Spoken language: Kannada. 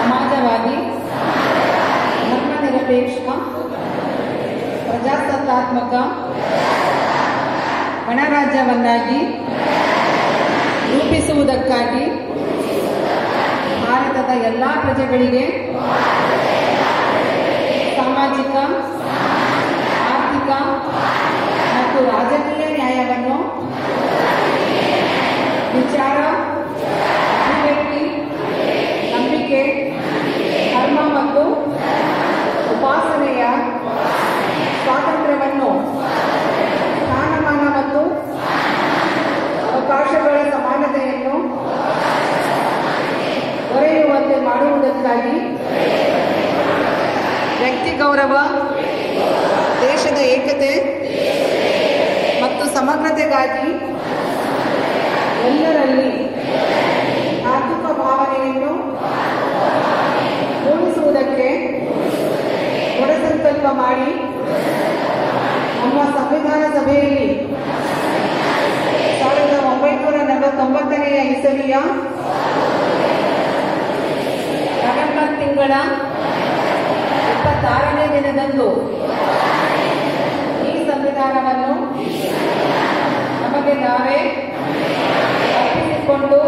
समाजवादी धर्मनिरपेक्ष प्रजासत्तात्मक गणराज्ಯವನ್ನಾಗಿ ರೂಪಿಸುವುದಕ್ಕಾಗಿ ಭಾರತದ ಎಲ್ಲ ಪ್ರಜೆಗಳಿಗೆ ಸಾಮಾಜಿಕ ಆರ್ಥಿಕ ಮತ್ತು ರಾಜಕೀಯ ನ್ಯಾಯವನ್ನು ವಿಚಾರ ಅಭಿವ್ಯಕ್ತಿ ನಂಬಿಕೆ ಧರ್ಮ ಮತ್ತು ಉಪಾಸನೆಯ ಸ್ವಾತಂತ್ರ್ಯವನ್ನು ಸ್ಥಾನಮಾನ ಮತ್ತು ಅವಕಾಶಗಳ ಸಮಾನತೆಯನ್ನು ದೊರೆಯುವಂತೆ ಮಾಡುವುದಕ್ಕಾಗಿ ವ್ಯಕ್ತಿ ಗೌರವ ದೇಶದ ಏಕತೆ ಮತ್ತು ಸಮಗ್ರತೆಗಾಗಿ ಎಲ್ಲರಲ್ಲಿ ಆರ್ಥಿಕ ಭಾವನೆಯನ್ನು ಮೂಡಿಸುವುದಕ್ಕೆ ದೃಢಸಂಕಲ್ಪ ಮಾಡಿ ನಮ್ಮ ಸಂವಿಧಾನ ಸಭೆಯಲ್ಲಿ 1949ನೇ ಇಸವಿಯ ನವೆಂಬರ್ ತಿಂಗಳ 26ನೇ ದಿನದಂದು ಈ ಸಂವಿಧಾನವನ್ನು ನಮಗೆ ನಾವೇ ಅರ್ಪಿಸಿಕೊಂಡು